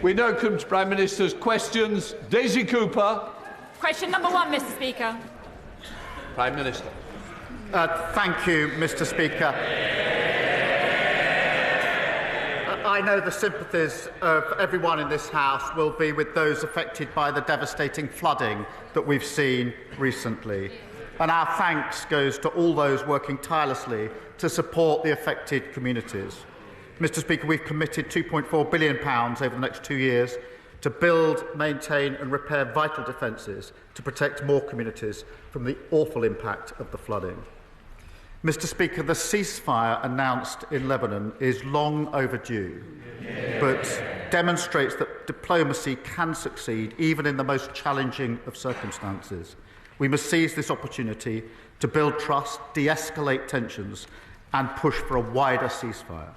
We now come to Prime Minister's questions. Daisy Cooper. Question number 1, Mr. Speaker. Prime Minister. Thank you, Mr. Speaker. I know the sympathies of everyone in this House will be with those affected by the devastating flooding that we've seen recently. And our thanks goes to all those working tirelessly to support the affected communities. Mr. Speaker, we've committed £2.4 billion over the next 2 years to build, maintain and repair vital defences to protect more communities from the awful impact of the flooding. Mr. Speaker, the ceasefire announced in Lebanon is long overdue, but demonstrates that diplomacy can succeed even in the most challenging of circumstances. We must seize this opportunity to build trust, de-escalate tensions and push for a wider ceasefire.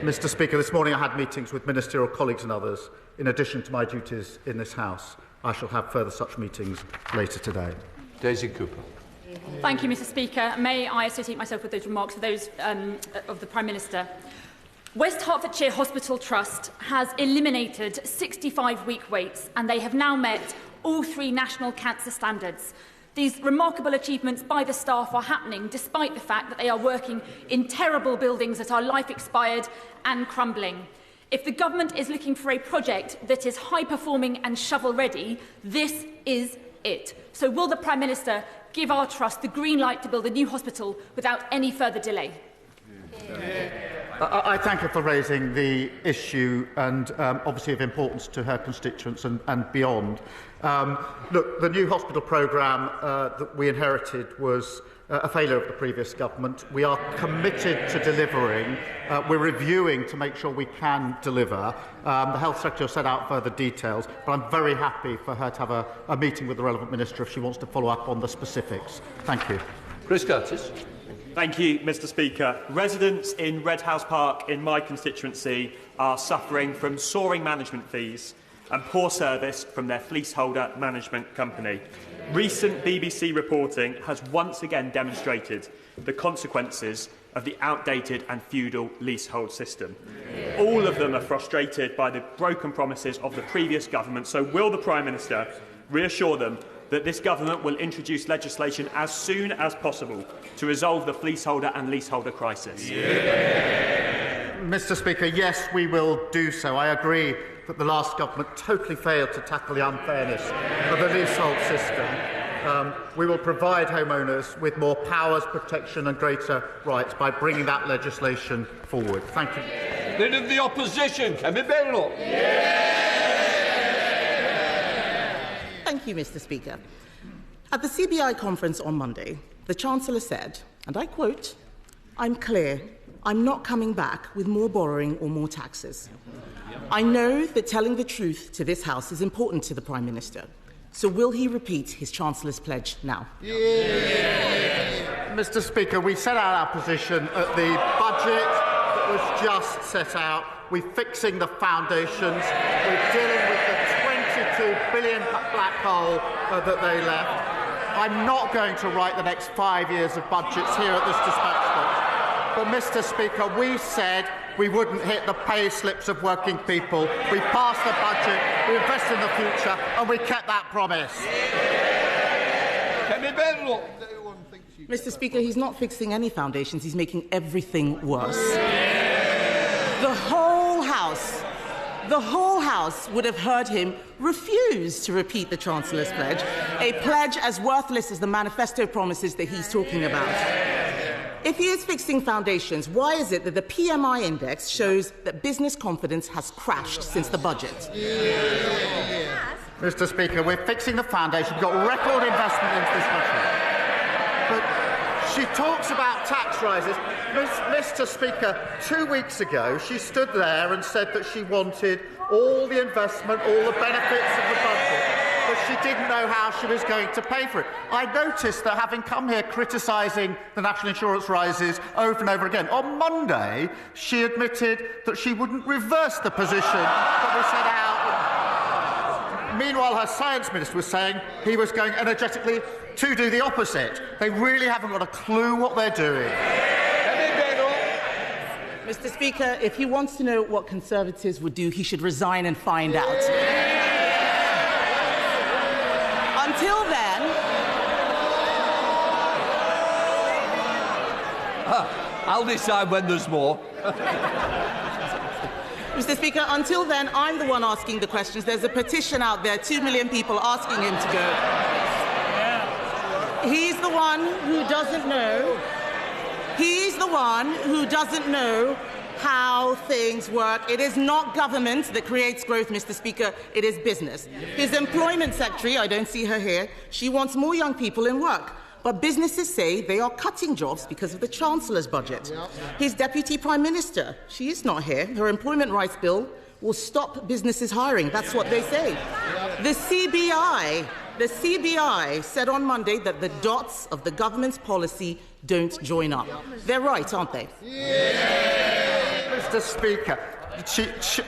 Mr. Speaker, this morning I had meetings with ministerial colleagues and others. In addition to my duties in this House, I shall have further such meetings later today. Daisy Cooper. Thank you, Mr. Speaker. May I associate myself with those remarks of those of the Prime Minister? West Hertfordshire Hospital Trust has eliminated 65-week waits, and they have now met all 3 national cancer standards. These remarkable achievements by the staff are happening despite the fact that they are working in terrible buildings that are life expired and crumbling. If the government is looking for a project that is high-performing and shovel-ready, this is it. So will the Prime Minister give our trust the green light to build a new hospital without any further delay? I thank her for raising the issue and obviously of importance to her constituents and beyond. Look, the new hospital programme that we inherited was a failure of the previous government. We are committed to delivering. We're reviewing to make sure we can deliver. The Health Secretary set out further details, but I'm very happy for her to have a meeting with the relevant minister if she wants to follow up on the specifics. Thank you. Chris Curtis. Thank you, Mr. Speaker. Residents in Red House Park in my constituency are suffering from soaring management fees and poor service from their fleaseholder management company. Recent BBC reporting has once again demonstrated the consequences of the outdated and feudal leasehold system. All of them are frustrated by the broken promises of the previous government, so will the Prime Minister reassure them that this government will introduce legislation as soon as possible to resolve the fleaseholder and leaseholder crisis? Mr. Speaker, yes, we will do so. I agree that the last government totally failed to tackle the unfairness of the leasehold system. We will provide homeowners with more powers, protection and greater rights by bringing that legislation forward. Thank you. Leader of the Opposition, Kemi. Thank you, Mr. Speaker. At the CBI conference on Monday, the Chancellor said, and I quote, "I'm clear, I'm not coming back with more borrowing or more taxes." I know that telling the truth to this House is important to the Prime Minister. So will he repeat his Chancellor's pledge now? Mr. Speaker, we set out our position at the budget that was just set out. We're fixing the foundations. We're dealing with the £22 billion black hole that they left. I'm not going to write the next 5 years of budgets here at this dispatch box. But, Mr. Speaker, we said we wouldn't hit the pay slips of working people. We passed the budget, we invest in the future, and we kept that promise. Mr. Speaker, he's not fixing any foundations, he's making everything worse. The whole House would have heard him refuse to repeat the Chancellor's pledge, a pledge as worthless as the manifesto promises that he's talking about. If he is fixing foundations, why is it that the PMI index shows that business confidence has crashed since the budget? Mr. Speaker, we're fixing the foundation. We've got record investment into this country. But she talks about tax rises. Mr. Speaker, 2 weeks ago, she stood there and said that she wanted all the investment, all the benefits of the budget, but she didn't know how she was going to pay for it. I noticed that, having come here criticising the national insurance rises over and over again, on Monday she admitted that she wouldn't reverse the position that we set out. Meanwhile, her science minister was saying he was going energetically to do the opposite. They really haven't got a clue what they're doing. Mr. Speaker, if he wants to know what Conservatives would do, he should resign and find out. Until then... I'll decide when there's more. Mr. Speaker, until then, I'm the one asking the questions. There's a petition out there, 2 million people asking him to go. He's the one who doesn't know. He's the one who doesn't know how things work. It is not government that creates growth, Mr. Speaker. It is business. His employment secretary, I don't see her here, she wants more young people in work. But businesses say they are cutting jobs because of the Chancellor's budget. His Deputy Prime Minister, she is not here. Her employment rights bill will stop businesses hiring. That's what they say. The CBI said on Monday that the dots of the government's policy don't join up. They're right, aren't they? Mr. Speaker,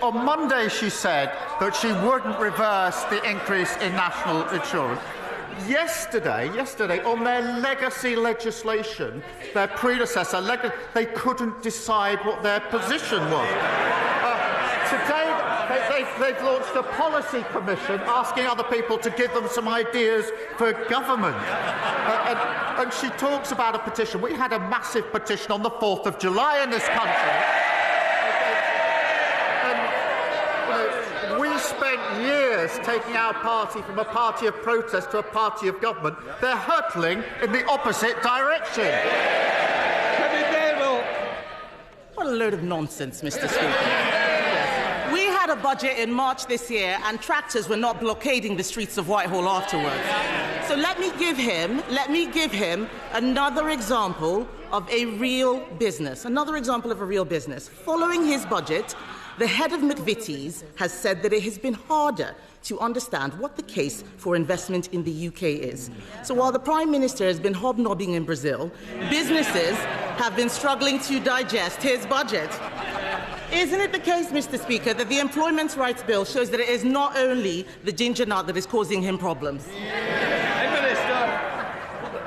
on Monday she said that she wouldn't reverse the increase in national insurance. Yesterday, on their legacy legislation, their predecessor, they couldn't decide what their position was. Today, they've launched a policy commission asking other people to give them some ideas for government. And she talks about a petition. We had a massive petition on the 4th of July in this country. We spent years taking our party from a party of protest to a party of government. They're hurtling in the opposite direction. What a load of nonsense, Mr. Speaker. We had a budget in March this year, and tractors were not blockading the streets of Whitehall afterwards. So let me give him another example of a real business. Following his budget, the head of McVitie's has said that it has been harder to understand what the case for investment in the UK is. So while the Prime Minister has been hobnobbing in Brazil, businesses have been struggling to digest his budget. Isn't it the case, Mr. Speaker, that the Employment Rights Bill shows that it is not only the ginger nut that is causing him problems?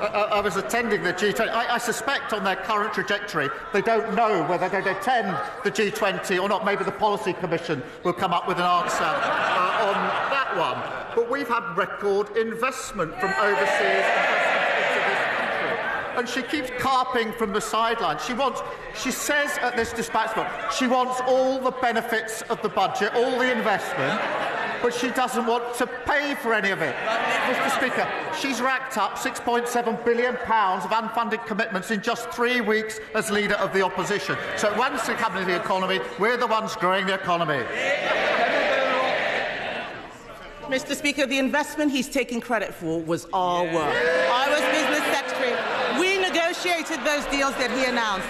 I was attending the G20. I suspect on their current trajectory they don't know whether they're going to attend the G20 or not. Maybe the Policy Commission will come up with an answer on that one. But we've had record investment from overseas investment into this country. And she keeps carping from the sidelines. She says at this dispatch box, she wants all the benefits of the budget, all the investment, but she doesn't want to pay for any of it. Mr. Speaker, she's racked up £6.7 billion of unfunded commitments in just 3 weeks as leader of the opposition. So once the cabinet of the economy, we're the ones growing the economy. Mr. Speaker, the investment he's taking credit for was our work. I was business secretary. We negotiated those deals that he announced.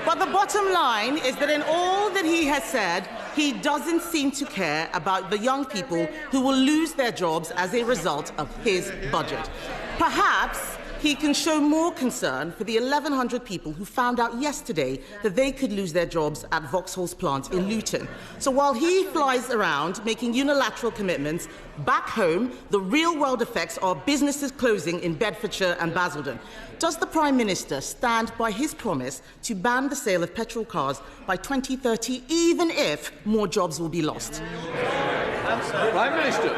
But the bottom line is that in all that he has said, he doesn't seem to care about the young people who will lose their jobs as a result of his budget. Perhaps he can show more concern for the 1,100 people who found out yesterday that they could lose their jobs at Vauxhall's plant in Luton. So while he flies around making unilateral commitments, back home, the real-world effects are businesses closing in Bedfordshire and Basildon. Does the Prime Minister stand by his promise to ban the sale of petrol cars by 2030, even if more jobs will be lost? Prime Minister.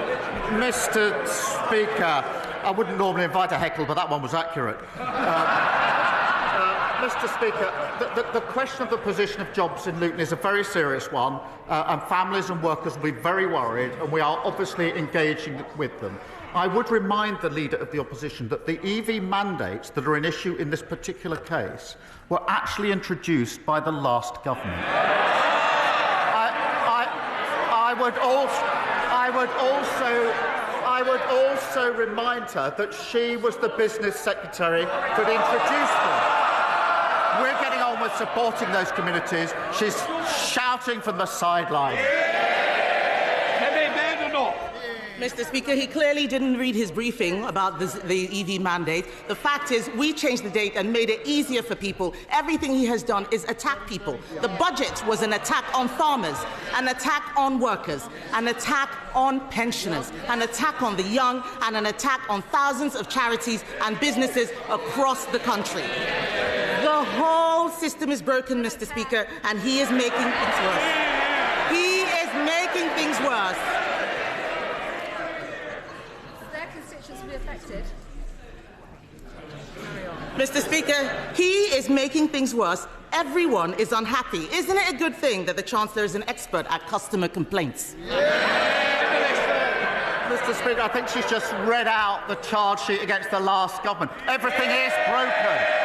Mr. Speaker, I wouldn't normally invite a heckle, but that one was accurate. Mr. Speaker, the question of the position of jobs in Luton is a very serious one, and families and workers will be very worried, and we are obviously engaging with them. I would remind the Leader of the Opposition that the EV mandates that are an issue in this particular case were actually introduced by the last government. I would also remind her that she was the business secretary that introduced them. We're getting on with supporting those communities. She's shouting from the sidelines. Mr. Speaker, he clearly didn't read his briefing about the EV mandate. The fact is, we changed the date and made it easier for people. Everything he has done is attack people. The budget was an attack on farmers, an attack on workers, an attack on pensioners, an attack on the young, and an attack on thousands of charities and businesses across the country. The whole system is broken, Mr. Speaker, and he is making things worse. He is making things worse. Their constituents will be affected. Mr. Speaker, he is making things worse. Everyone is unhappy. Isn't it a good thing that the Chancellor is an expert at customer complaints? Mr. Speaker, I think she's just read out the charge sheet against the last government. Everything is broken.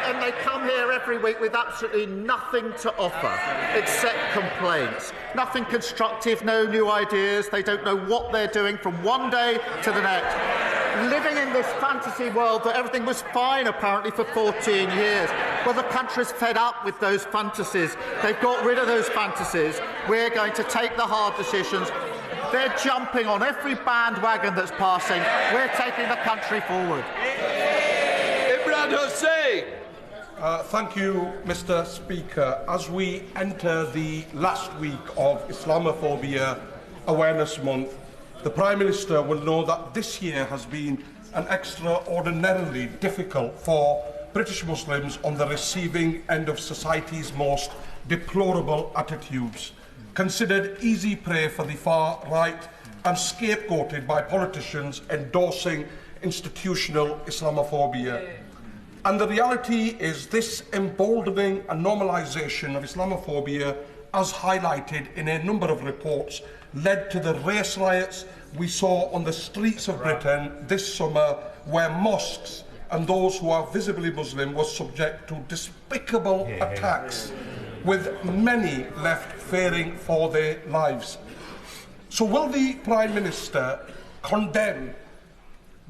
And they come here every week with absolutely nothing to offer except complaints. Nothing constructive, no new ideas. They don't know what they're doing from one day to the next. Living in this fantasy world that everything was fine, apparently, for 14 years. Well, the country's fed up with those fantasies. They've got rid of those fantasies. We're going to take the hard decisions. They're jumping on every bandwagon that's passing. We're taking the country forward. Imran Hussain. Thank you, Mr. Speaker. As we enter the last week of Islamophobia Awareness Month, the Prime Minister will know that this year has been an extraordinarily difficult for British Muslims on the receiving end of society's most deplorable attitudes, considered easy prey for the far right and scapegoated by politicians endorsing institutional Islamophobia. And the reality is this emboldening and normalisation of Islamophobia, as highlighted in a number of reports, led to the race riots we saw on the streets of Britain this summer, where mosques and those who are visibly Muslim were subject to despicable attacks, with many left fearing for their lives. So will the Prime Minister condemn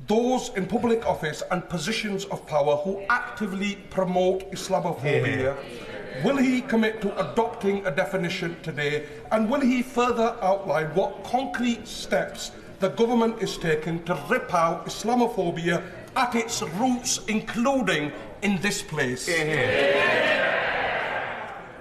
those in public office and positions of power who actively promote Islamophobia? Will he commit to adopting a definition today? And will he further outline what concrete steps the government is taking to rip out Islamophobia at its roots, including in this place?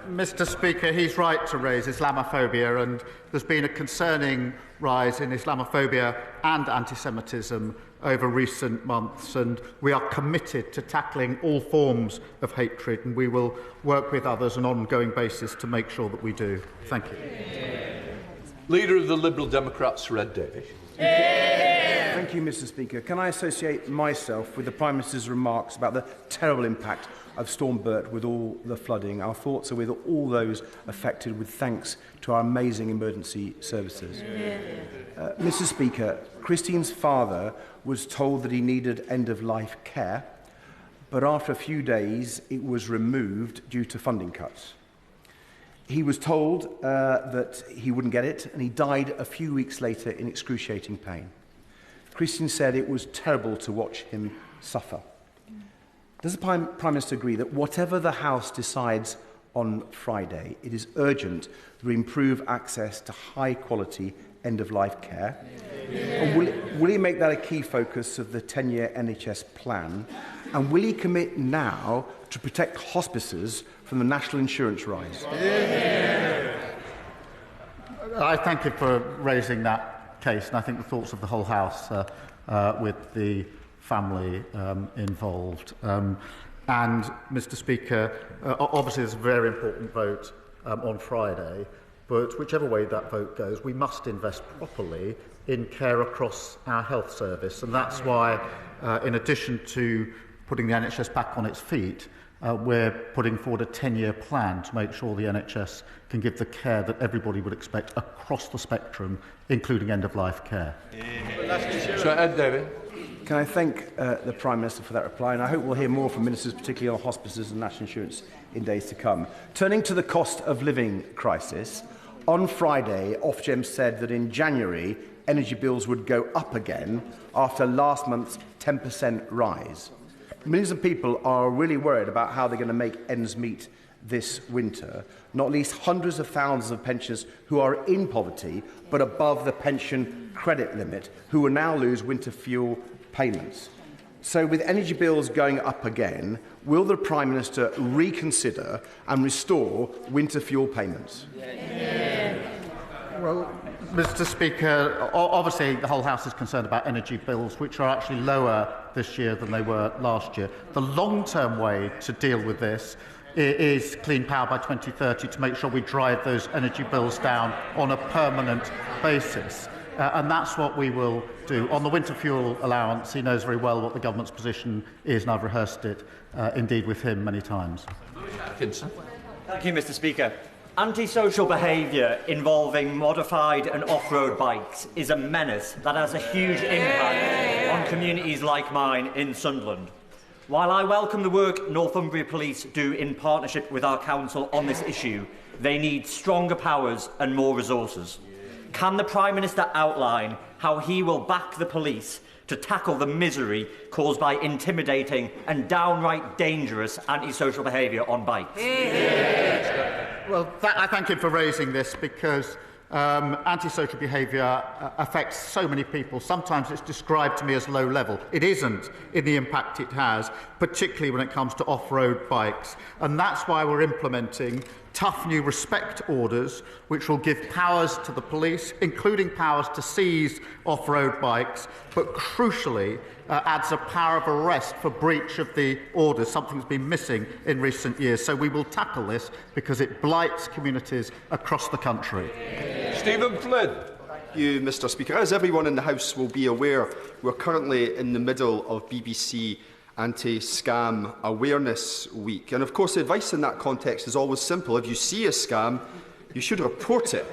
Mr. Speaker, he's right to raise Islamophobia, and there's been a concerning rise in Islamophobia and anti-Semitism over recent months, and we are committed to tackling all forms of hatred, and we will work with others on an ongoing basis to make sure that we do. Thank you. Leader of the Liberal Democrats, Red Davies. Thank you, Mr. Speaker. Can I associate myself with the Prime Minister's remarks about the terrible impact of Storm Bert with all the flooding? Our thoughts are with all those affected, with thanks to our amazing emergency services. Mr. Speaker, Christine's father was told that he needed end-of-life care, but after a few days it was removed due to funding cuts. He was told that he wouldn't get it, and he died a few weeks later in excruciating pain. Christine said it was terrible to watch him suffer. Does the Prime Minister agree that whatever the House decides on Friday, it is urgent to improve access to high-quality end-of-life care? And will he make that a key focus of the 10-year NHS plan? And will he commit now to protect hospices from the national insurance rise? I thank you for raising that case, and I think the thoughts of the whole House with the family involved. And, Mr. Speaker, obviously there's a very important vote on Friday, but whichever way that vote goes, we must invest properly in care across our health service, and that's why, in addition to putting the NHS back on its feet, we're putting forward a 10-year plan to make sure the NHS can give the care that everybody would expect across the spectrum, including end-of-life care. So, Ed David. Can I thank the Prime Minister for that reply, and I hope we'll hear more from ministers, particularly on hospices and national insurance, in days to come. Turning to the cost of living crisis, on Friday, Ofgem said that in January, energy bills would go up again after last month's 10% rise. Millions of people are really worried about how they're going to make ends meet this winter, not least hundreds of thousands of pensioners who are in poverty but above the pension credit limit, who will now lose winter fuel payments. So with energy bills going up again, will the Prime Minister reconsider and restore winter fuel payments? Well, Mr. Speaker, obviously the whole House is concerned about energy bills, which are actually lower this year than they were last year. The long-term way to deal with this is clean power by 2030 to make sure we drive those energy bills down on a permanent basis. And that's what we will do. On the winter fuel allowance, he knows very well what the government's position is, and I've rehearsed it, indeed, with him many times. Thank you, Mr. Speaker. Antisocial behaviour involving modified and off-road bikes is a menace that has a huge impact on communities like mine in Sunderland. While I welcome the work Northumbria Police do in partnership with our council on this issue, they need stronger powers and more resources. Can the Prime Minister outline how he will back the police to tackle the misery caused by intimidating and downright dangerous antisocial behaviour on bikes? Well, I thank him for raising this because antisocial behaviour affects so many people. Sometimes it's described to me as low level. It isn't in the impact it has, particularly when it comes to off-road bikes. And that's why we're implementing tough new respect orders, which will give powers to the police, including powers to seize off-road bikes, but crucially adds a power of arrest for breach of the orders, something that's been missing in recent years. So we will tackle this because it blights communities across the country. Stephen Flynn. Thank you, Mr. Speaker. As everyone in the House will be aware, we're currently in the middle of BBC Anti-Scam Awareness Week. And of course, the advice in that context is always simple. If you see a scam, you should report it.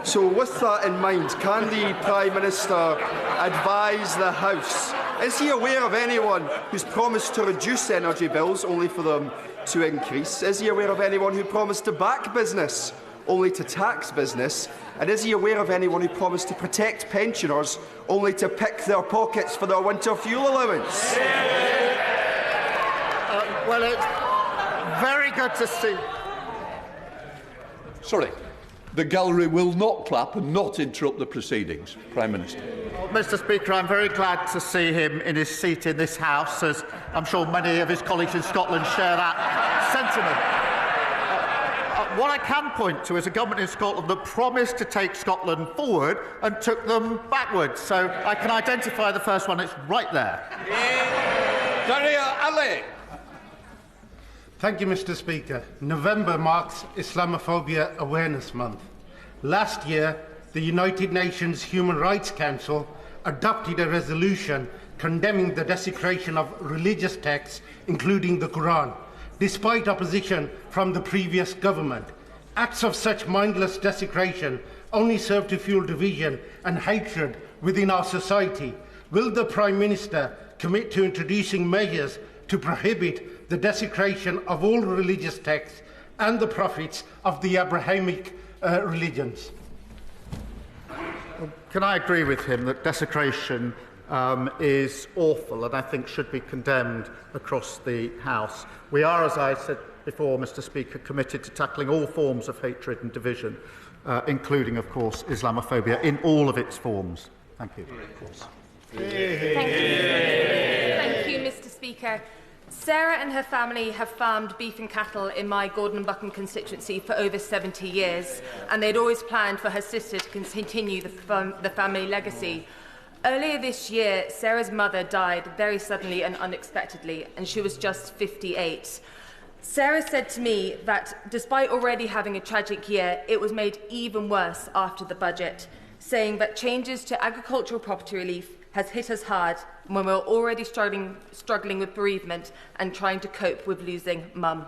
So with that in mind, can the Prime Minister advise the House? Is he aware of anyone who's promised to reduce energy bills only for them to increase? Is he aware of anyone who promised to back business only to tax business? And is he aware of anyone who promised to protect pensioners only to pick their pockets for their winter fuel allowance? Well, it's very good to see. Sorry. The gallery will not clap and not interrupt the proceedings. Prime Minister. Mr. Speaker, I'm very glad to see him in his seat in this House, as I'm sure many of his colleagues in Scotland share that sentiment. What I can point to is a government in Scotland that promised to take Scotland forward and took them backwards. So I can identify the first one. It's right there. Daria Ali. Thank you, Mr. Speaker. November marks Islamophobia Awareness Month. Last year, the United Nations Human Rights Council adopted a resolution condemning the desecration of religious texts, including the Quran, despite opposition from the previous government. Acts of such mindless desecration only serve to fuel division and hatred within our society. Will the Prime Minister commit to introducing measures to prohibit the desecration of all religious texts and the prophets of the Abrahamic religions? Can I agree with him that desecration is awful and I think should be condemned across the House? We are, as I said before, Mr. Speaker, committed to tackling all forms of hatred and division, including, of course, Islamophobia in all of its forms. Thank you. Thank you, Mr. Speaker. Sarah and her family have farmed beef and cattle in my Gordon and Buchan constituency for over 70 years, and they'd always planned for her sister to continue the family legacy. Earlier this year, Sarah's mother died very suddenly and unexpectedly, and she was just 58. Sarah said to me that despite already having a tragic year, it was made even worse after the budget, saying that changes to agricultural property relief has hit us hard when we're already struggling with bereavement and trying to cope with losing mum.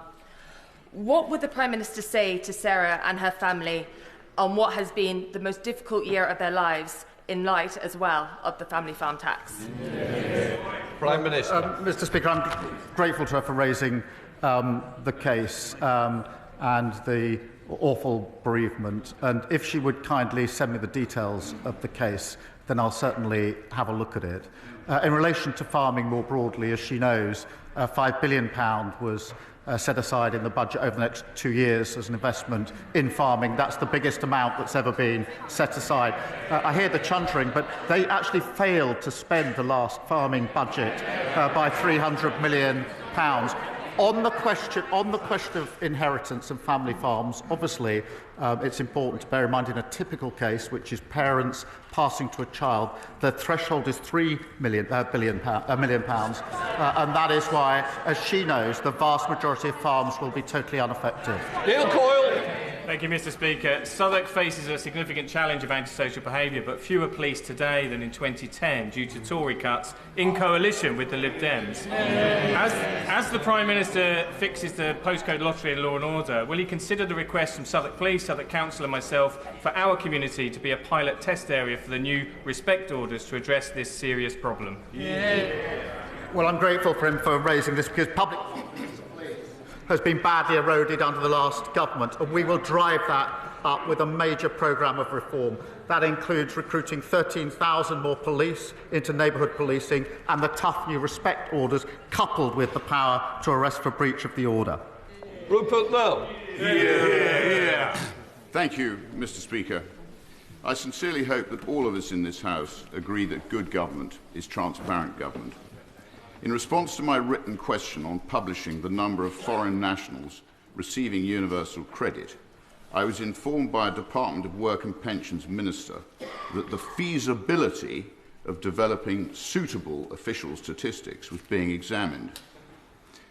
What would the Prime Minister say to Sarah and her family on what has been the most difficult year of their lives, in light as well of the family farm tax? Prime Minister. Mr. Speaker, I'm grateful to her for raising the case and the awful bereavement. And if she would kindly send me the details of the case, then I'll certainly have a look at it. In relation to farming more broadly, as she knows, £5 billion was set aside in the budget over the next 2 years as an investment in farming. That's the biggest amount that's ever been set aside. I hear the chuntering, but they actually failed to spend the last farming budget by £300 million. On the question of inheritance and family farms, obviously it's important to bear in mind in a typical case, which is parents passing to a child, the threshold is £3 million, and that is why, as she knows, the vast majority of farms will be totally unaffected. Neil Coyle. Thank you, Mr. Speaker. Southwark faces a significant challenge of antisocial behaviour, but fewer police today than in 2010 due to Tory cuts in coalition with the Lib Dems. As the Prime Minister fixes the postcode lottery and law and order, will he consider the request from Southwark Police, Southwark Council and myself for our community to be a pilot test area for the new respect orders to address this serious problem? Well, I'm grateful for him for raising this because public has been badly eroded under the last government, and we will drive that up with a major programme of reform. That includes recruiting 13,000 more police into neighbourhood policing and the tough new respect orders coupled with the power to arrest for breach of the order. Rupert Mel. Thank you, Mr. Speaker. I sincerely hope that all of us in this House agree that good government is transparent government. In response to my written question on publishing the number of foreign nationals receiving universal credit, I was informed by a Department of Work and Pensions Minister that the feasibility of developing suitable official statistics was being examined.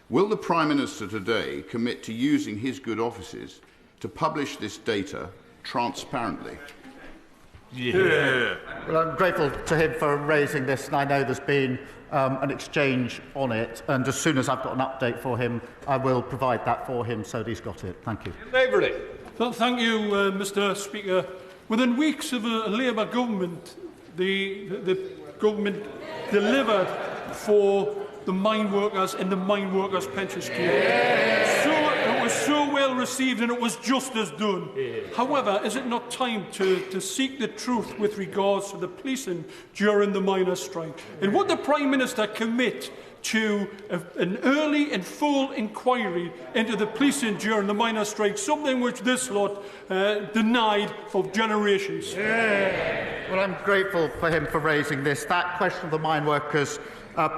Will the Prime Minister today commit to using his good offices to publish this data transparently? Well, I'm grateful to him for raising this, and I know there's been an exchange on it, and as soon as I've got an update for him, I will provide that for him so that he's got it. Thank you. Waverley. Thank you, Mr. Speaker. Within weeks of a Labour government, the government delivered for the mine workers in the mine workers pension scheme. It was so well received and it was justice done. However, is it not time to seek the truth with regards to the policing during the miners' strike? And would the Prime Minister commit to an early and full inquiry into the policing during the miners' strike, something which this lot denied for generations? Well, I'm grateful for him for raising this. That question of the mine workers'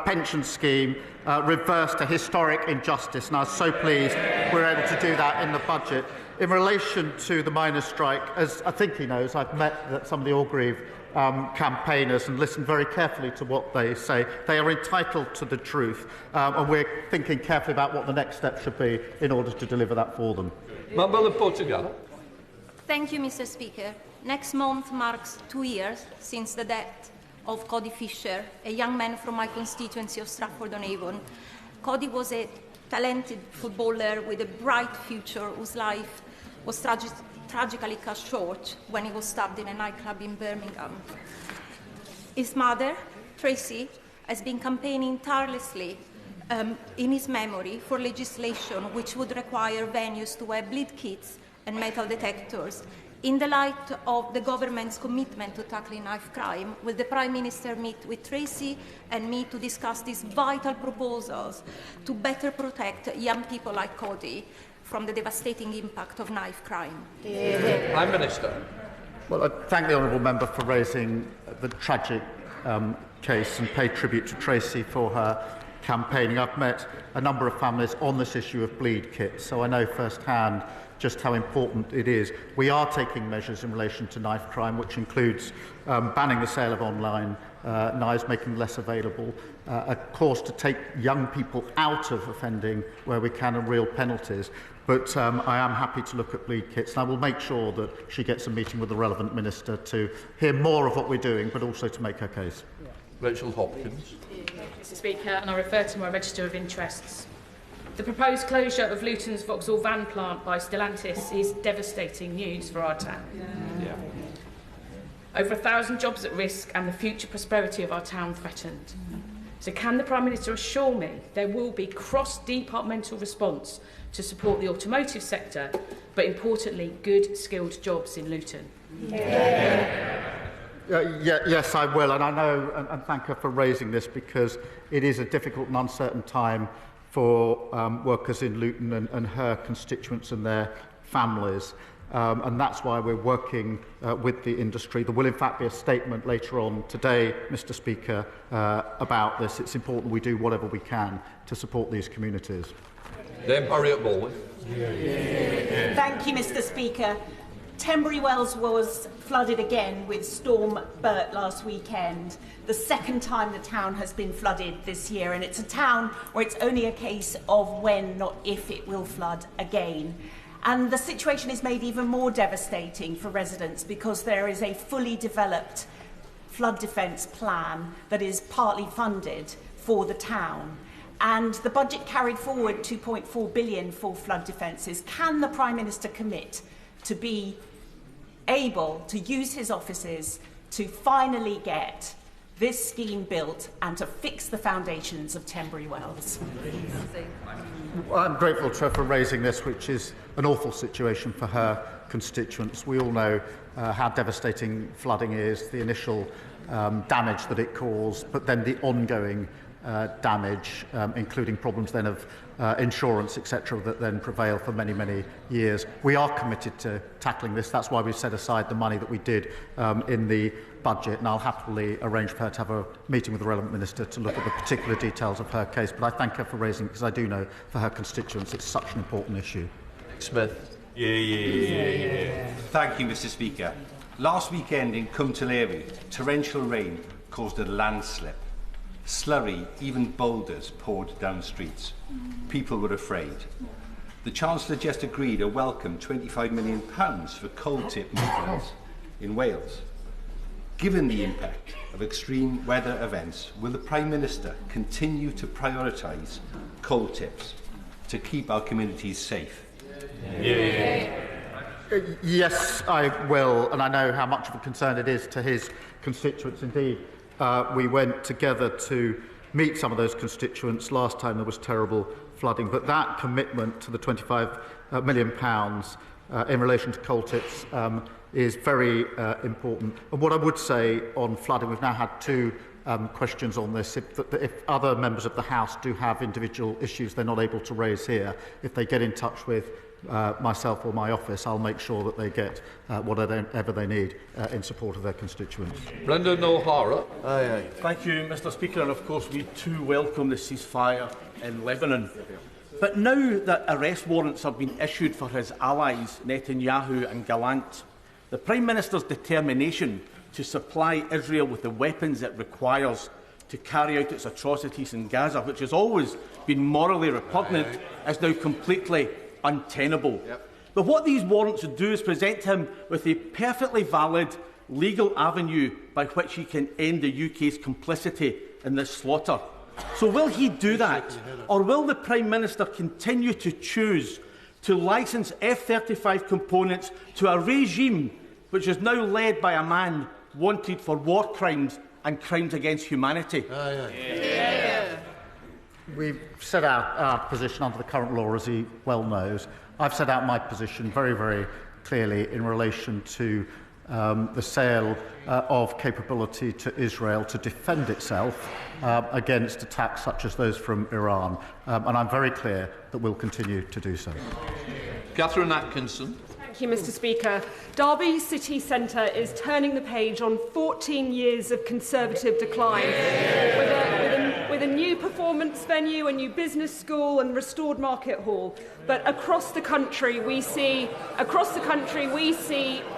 pension scheme reversed a historic injustice, and I was so pleased we were able to do that in the budget. In relation to the miners' strike, as I think he knows, I've met some of the Orgreave campaigners and listened very carefully to what they say. They are entitled to the truth, and we're thinking carefully about what the next step should be in order to deliver that for them. Member of Portugal. Thank you, Mr. Speaker. Next month marks 2 years since the death of Cody Fisher, a young man from my constituency of Stratford-on-Avon. Cody was a talented footballer with a bright future whose life was tragically cut short when he was stabbed in a nightclub in Birmingham. His mother, Tracy, has been campaigning tirelessly in his memory for legislation which would require venues to wear bleed kits and metal detectors. In the light of the government's commitment to tackling knife crime, will the Prime Minister meet with Tracy and me to discuss these vital proposals to better protect young people like Cody from the devastating impact of knife crime? Prime Minister. Well, I thank the honourable member for raising the tragic case and pay tribute to Tracy for her campaigning. I've met a number of families on this issue of bleed kits, so I know firsthand just how important it is. We are taking measures in relation to knife crime, which includes banning the sale of online knives, making them less available, a course to take young people out of offending where we can, and real penalties. But I am happy to look at bleed kits, and I will make sure that she gets a meeting with the relevant minister to hear more of what we're doing, but also to make her case. Rachel Hopkins. Mr. Speaker, and I refer to my register of interests. The proposed closure of Luton's Vauxhall van plant by Stellantis is devastating news for our town. Over 1,000 jobs at risk and the future prosperity of our town threatened. So can the Prime Minister assure me there will be cross-departmental response to support the automotive sector, but importantly, good skilled jobs in Luton? Yes, I will, and I know, and thank her for raising this, because it is a difficult and uncertain time for workers in Luton and her constituents and their families. and that's why we're working with the industry. There will in fact be a statement later on today, Mr. Speaker, about this. It's important we do whatever we can to support these communities. Then Harriet Baldwin. Thank you, Mr. Speaker. Tenbury Wells was flooded again with Storm Bert last weekend. The second time the town has been flooded this year, and it's a town where it's only a case of when, not if, it will flood again. And the situation is made even more devastating for residents because there is a fully developed flood defence plan that is partly funded for the town. And the budget carried forward £2.4 billion for flood defences. Can the Prime Minister commit to be able to use his offices to finally get this scheme built and to fix the foundations of Tenbury Wells? I'm grateful to her for raising this, which is an awful situation for her constituents. We all know how devastating flooding is, the initial damage that it caused, but then the ongoing damage, including problems then of insurance, etc., that then prevail for many, many years. We are committed to tackling this. That's why we've set aside the money that we did in the budget, and I'll happily arrange for her to have a meeting with the relevant minister to look at the particular details of her case. But I thank her for raising it, because I do know for her constituents it's such an important issue. Smith. Thank you, Mr. Speaker. Last weekend in Cwmtaleru, torrential rain caused a landslip. Slurry, even boulders, poured down streets. People were afraid. The Chancellor just agreed a welcome £25 million for coal tip maintenance in Wales. Given the impact of extreme weather events, will the Prime Minister continue to prioritise coal tips to keep our communities safe? Yes, I will, and I know how much of a concern it is to his constituents. Indeed, we went together to meet some of those constituents last time there was terrible flooding, but that commitment to the £25 million in relation to coal tips is very important. And what I would say on flooding, we've now had two questions on this. If other members of the House do have individual issues they're not able to raise here, if they get in touch with myself or my office, I'll make sure that they get whatever they need in support of their constituents. Brendan O'Hara. Thank you, Mr. Speaker, and of course we too welcome the ceasefire in Lebanon. But now that arrest warrants have been issued for his allies, Netanyahu and Gallant, the Prime Minister's determination to supply Israel with the weapons it requires to carry out its atrocities in Gaza, which has always been morally repugnant, is now completely untenable. But what these warrants would do is present him with a perfectly valid legal avenue by which he can end the UK's complicity in this slaughter. So will he do that, or will the Prime Minister continue to choose to licence F-35 components to a regime which is now led by a man wanted for war crimes and crimes against humanity? We've set out our position under the current law, as he well knows. I've set out my position very, very clearly in relation to the sale of capability to Israel to defend itself against attacks such as those from Iran. And I'm very clear that we'll continue to do so. Catherine Atkinson. Thank you, Mr. Speaker. Derby City Centre is turning the page on 14 years of Conservative decline. With a new performance venue, a new business school and restored market hall. But across the country we see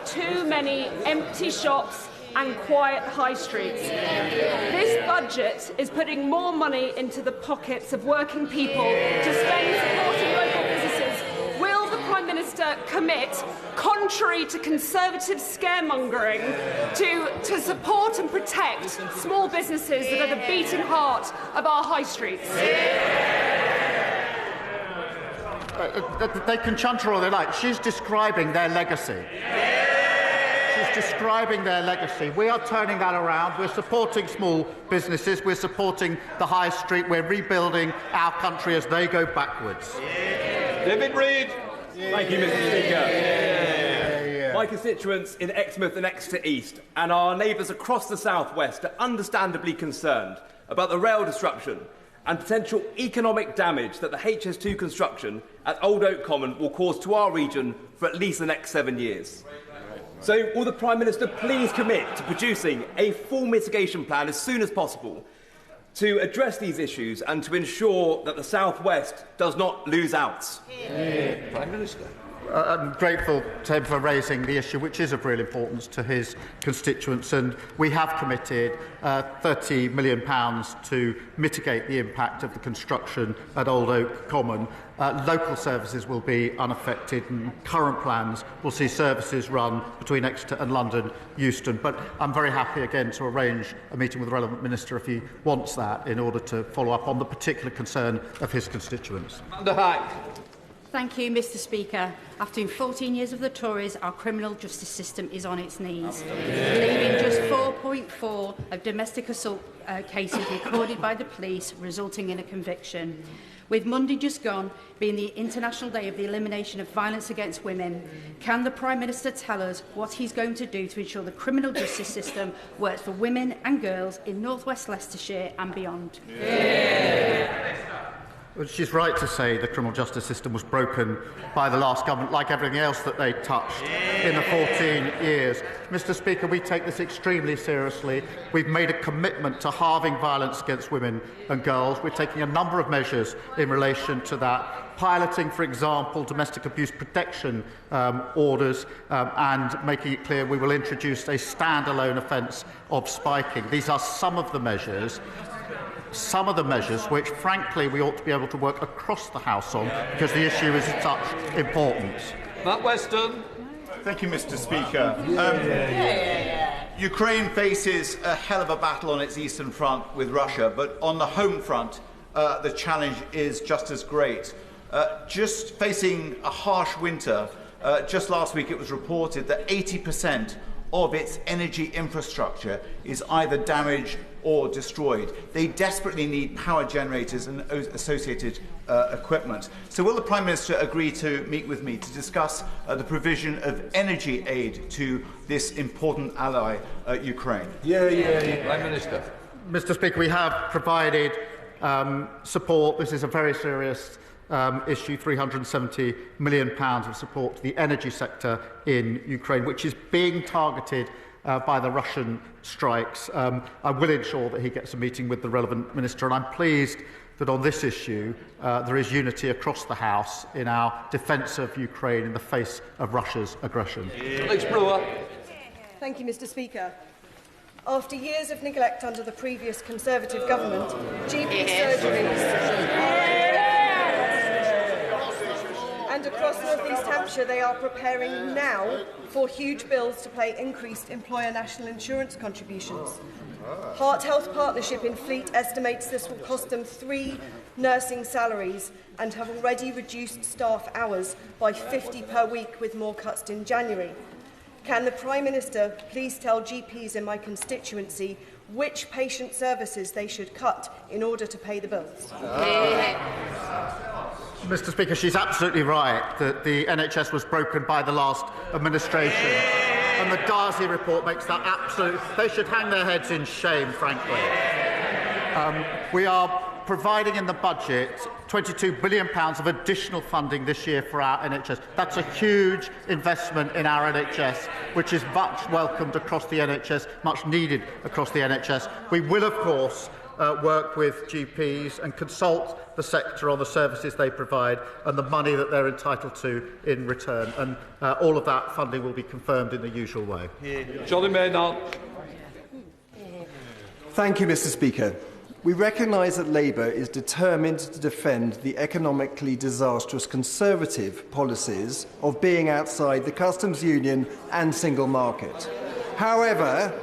too many empty shops and quiet high streets. This budget is putting more money into the pockets of working people to spend supporting local businesses. Will the Prime Minister commit, contrary to Conservative scaremongering, to support and protect small businesses that are the beating heart of our high streets? They can chunter all they like. She's describing their legacy. She's describing their legacy. We are turning that around. We're supporting small businesses. We're supporting the high street. We're rebuilding our country as they go backwards. David Reid. Thank you, Mr. Speaker. My constituents in Exmouth and Exeter East and our neighbours across the South West are understandably concerned about the rail disruption and potential economic damage that the HS2 construction at Old Oak Common will cause to our region for at least the next 7 years. So will the Prime Minister please commit to producing a full mitigation plan as soon as possible to address these issues and to ensure that the South West does not lose out? Prime Minister. I'm grateful to him for raising the issue, which is of real importance to his constituents, and we have committed £30 million to mitigate the impact of the construction at Old Oak Common. Local services will be unaffected, and current plans will see services run between Exeter and London Euston. But I'm very happy again to arrange a meeting with the relevant minister if he wants that, in order to follow up on the particular concern of his constituents. Thank you, Mr Speaker. After 14 years of the Tories, our criminal justice system is on its knees, leaving just 4.4 of domestic assault cases recorded by the police, resulting in a conviction. With Monday just gone being the International Day of the Elimination of Violence Against Women, can the Prime Minister tell us what he's going to do to ensure the criminal justice system works for women and girls in North West Leicestershire and beyond? Well, she's right to say the criminal justice system was broken by the last government, like everything else that they touched in the 14 years. Mr Speaker, we take this extremely seriously. We've made a commitment to halving violence against women and girls. We're taking a number of measures in relation to that, piloting, for example, domestic abuse protection orders, and making it clear we will introduce a standalone offence of spiking. These are some of the measures which, frankly, we ought to be able to work across the House on, because the issue is of such importance. Matt Weston. Thank you, Mr Speaker. Ukraine faces a hell of a battle on its eastern front with Russia, but on the home front, the challenge is just as great. Just facing a harsh winter, just last week it was reported that 80% of its energy infrastructure is either damaged or destroyed. They desperately need power generators and associated equipment. So will the Prime Minister agree to meet with me to discuss the provision of energy aid to this important ally, Ukraine? Prime Minister. Mr Speaker, we have provided support. This is a very serious issue, £370 million of support to the energy sector in Ukraine, which is being targeted by the Russian strikes. I will ensure that he gets a meeting with the relevant minister, and I'm pleased that on this issue there is unity across the House in our defence of Ukraine in the face of Russia's aggression. Thank you, Mr Speaker. After years of neglect under the previous Conservative government, GP surgeries and across North East Hampshire, they are preparing now for huge bills to pay increased employer national insurance contributions. Heart Health Partnership in Fleet estimates this will cost them 3 nursing salaries and have already reduced staff hours by 50 per week, with more cuts in January. Can the Prime Minister please tell GPs in my constituency which patient services they should cut in order to pay the bills? Mr Speaker, she's absolutely right that the NHS was broken by the last administration. And the Darcy report makes that absolute... They should hang their heads in shame, frankly. We are providing in the budget £22 billion of additional funding this year for our NHS. That's a huge investment in our NHS, which is much welcomed across the NHS, much needed across the NHS. We will, of course, work with GPs and consult the sector on the services they provide and the money that they're entitled to in return. And all of that funding will be confirmed in the usual way. Johnny Maynard. Thank you, Mr Speaker. We recognise that Labour is determined to defend the economically disastrous Conservative policies of being outside the customs union and single market. However,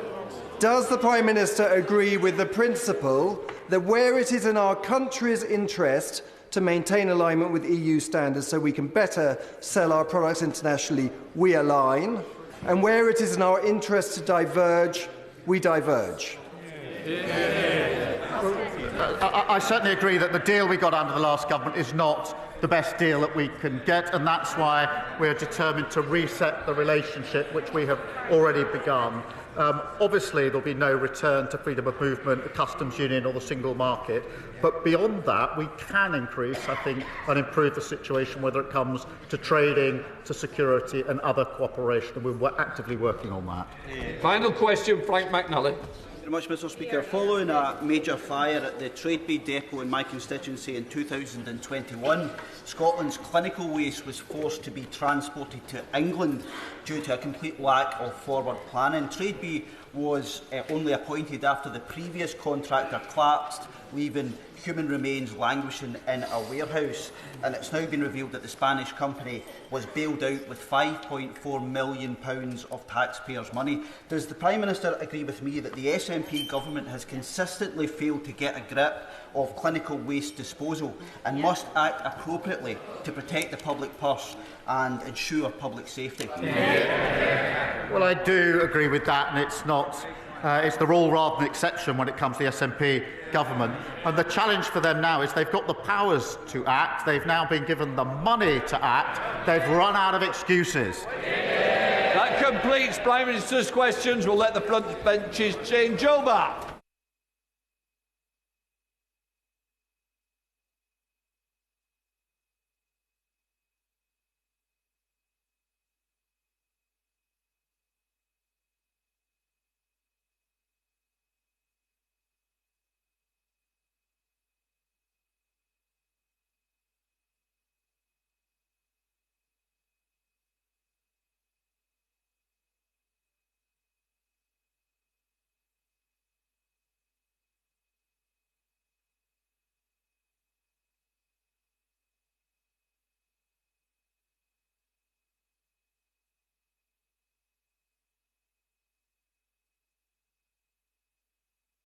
does the Prime Minister agree with the principle that where it is in our country's interest to maintain alignment with EU standards so we can better sell our products internationally, we align, and where it is in our interest to diverge, we diverge? I certainly agree that the deal we got under the last government is not the best deal that we can get, and that's why we're determined to reset the relationship which we have already begun. Obviously, there'll be no return to freedom of movement, the customs union or the single market, but beyond that, we can increase, I think, and improve the situation, whether it comes to trading, to security and other cooperation, and we're actively working on that. Final question, Frank McNally. Very much, Mr. Speaker. Following a major fire at the Tradeby depot in my constituency in 2021, Scotland's clinical waste was forced to be transported to England due to a complete lack of forward planning. Tradeby was only appointed after the previous contractor collapsed, leaving human remains languishing in a warehouse, and it's now been revealed that the Spanish company was bailed out with £5.4 million of taxpayers' money. Does the Prime Minister agree with me that the SNP government has consistently failed to get a grip of clinical waste disposal and must act appropriately to protect the public purse and ensure public safety? Well, I do agree with that, and it's not. It's the rule rather than exception when it comes to the SNP government. And the challenge for them now is they've got the powers to act. They've now been given the money to act. They've run out of excuses. That completes Prime Minister's questions. We'll let the front benches change over.